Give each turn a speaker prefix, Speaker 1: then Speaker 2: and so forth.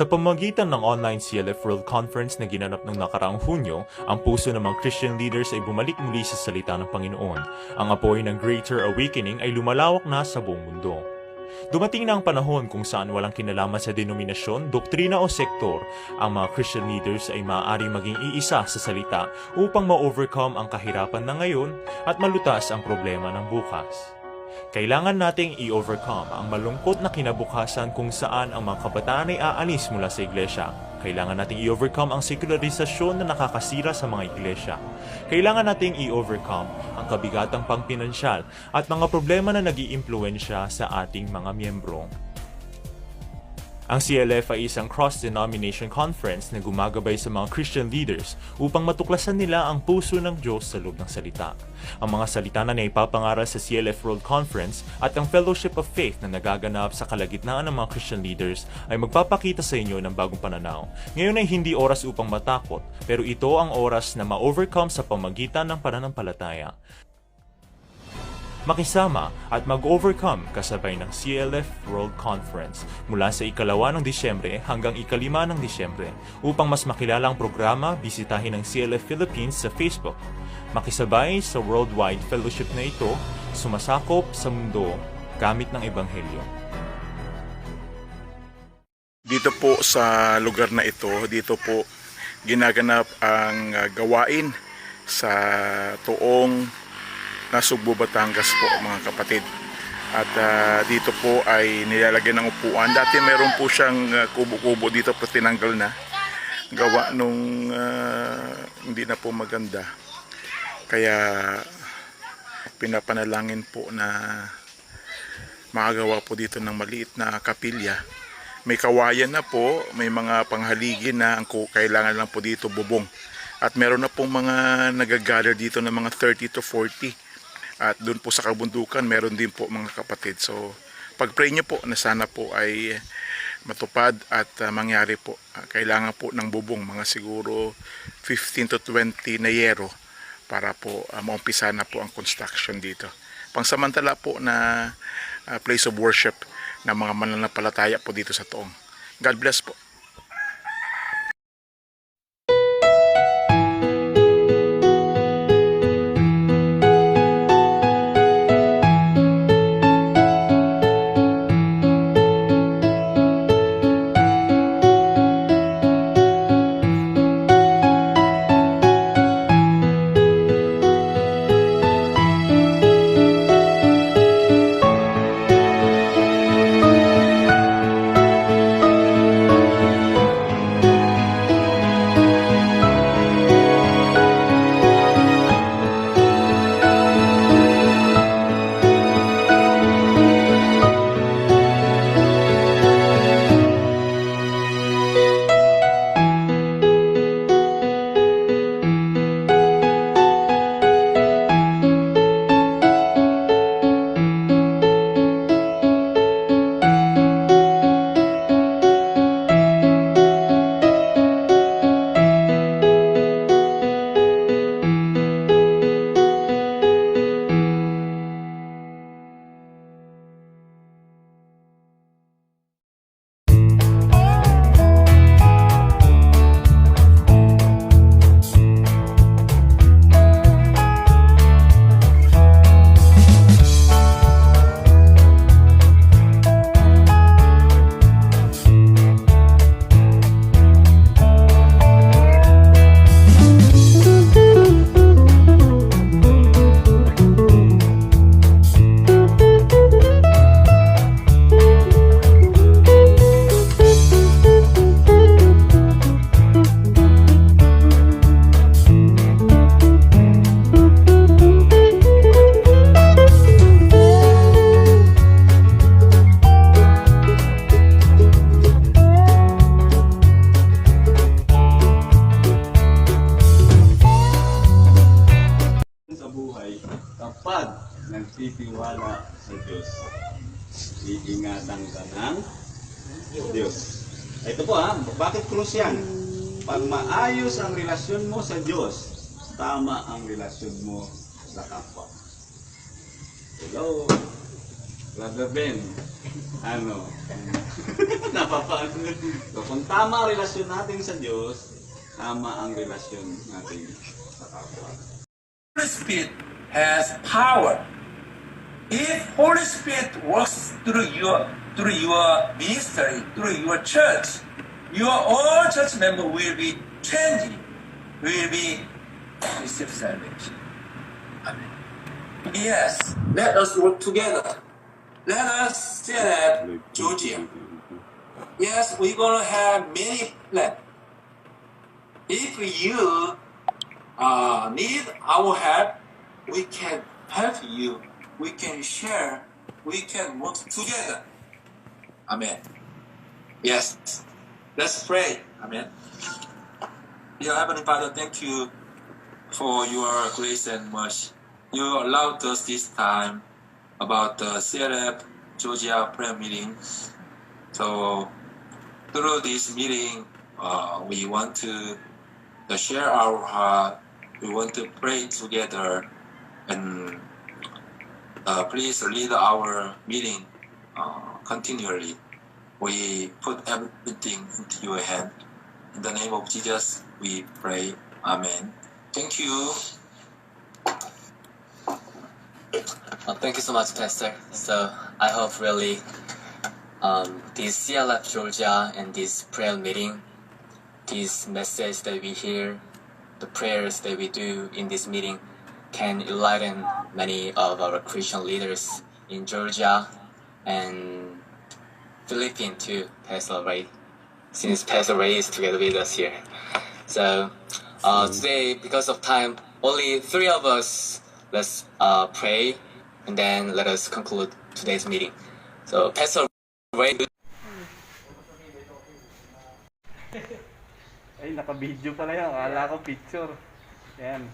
Speaker 1: Sa pamamagitan ng online CLF World Conference na ginanap noong nakaraang Hunyo, ang puso ng mga Christian leaders ay bumalik muli sa salita ng Panginoon. Ang apoy ng Greater Awakening ay lumalawak na sa buong mundo. Dumating na ang panahon kung saan walang kinalaman sa denominasyon, doktrina o sektor, ang mga Christian leaders ay maaaring maging iisa sa salita upang ma-overcome ang kahirapan ng ngayon at malutas ang problema ng bukas. Kailangan nating i-overcome ang malungkot na kinabukasan kung saan ang mga kabataan ay aalis mula sa iglesia. Kailangan nating i-overcome ang sekularisasyon na nakakasira sa mga iglesia. Kailangan nating i-overcome ang kabigatang pangpinansyal at mga problema na nag-iimpluwensya sa ating mga miyembro. Ang CLF ay isang cross-denomination conference na gumagabay sa mga Christian leaders upang matuklasan nila ang puso ng Diyos sa loob ng salita. Ang mga salita na naipapangaral sa CLF World Conference at ang Fellowship of Faith na nagaganap sa kalagitnaan ng mga Christian leaders ay magpapakita sa inyo ng bagong pananaw. Ngayon ay hindi oras upang matakot, pero ito ang oras na ma-overcome sa pamagitan ng pananampalataya. Makisama at mag-overcome kasabay ng CLF World Conference mula sa ikalawa ng Disyembre hanggang ikalima ng Disyembre. Upang mas makilala ang programa, bisitahin ang CLF Philippines sa Facebook. Makisabay sa worldwide fellowship na ito, sumasakop sa mundo gamit ng Ebanghelyo.
Speaker 2: Dito po sa lugar na ito, dito po ginaganap ang gawain sa tuong Nasugbu, Batangas po mga kapatid. At dito po ay nilalagyan ng upuan. Dati meron po siyang kubo-kubo dito pero tinanggal na. Gawa nung hindi na po maganda. Kaya pinapanalangin po na makagawa po dito ng maliit na kapilya. May kawayan na po, may mga panghaligi na, ang kailangan lang po dito bubong. At meron na pong mga nagagather dito ng mga 30 to 40. At doon po sa kabundukan, meron din po mga kapatid. So, pag-pray nyo po na sana po ay matupad at mangyari po. Kailangan po ng bubong, mga siguro 15 to 20 na yero para po maumpisa na po ang construction dito. Pangsamantala po na place of worship ng mga mananampalataya po dito sa Toong. God bless po.
Speaker 3: kapag nagtitiwala sa Diyos, iingatan ka ng Diyos. Ito po bakit krus yan? Pag maayos ang relasyon mo sa Diyos, tama ang relasyon mo sa kapwa. Hello? Brother Ben, ano, napapano. So, kung tama ang relasyon natin sa Diyos, tama ang relasyon natin sa kapwa.
Speaker 4: Holy Spirit has power. If Holy Spirit works through your ministry, through your church, your all church member will be changing, will be receive salvation. Amen. Yes, let us work together. Let us set Georgia. Yes, we're gonna have many plans. If you need our help, we can help you. We can share. We can work together. Amen. Yes. Let's pray. Amen. Dear Heavenly Father, thank you for your grace and mercy. You allowed us this time about the CLF Georgia prayer meeting. So through this meeting, we want to share our heart. We want to pray together, and please lead our meeting continually. We put everything into your hand. In the name of Jesus, we pray. Amen. Thank you.
Speaker 5: Thank you so much, Pastor. So I hope really this CLF Georgia and this prayer meeting, this message that we hear, the prayers that we do in this meeting can enlighten many of our Christian leaders in Georgia and Philippines too, Pastor Ray, since Pastor Ray is together with us here. So today, because of time, only 3 of us, let's pray and then let us conclude today's meeting. So Pastor Ray,
Speaker 6: Ay, naka-video pala yan. Akala ko picture. Yan.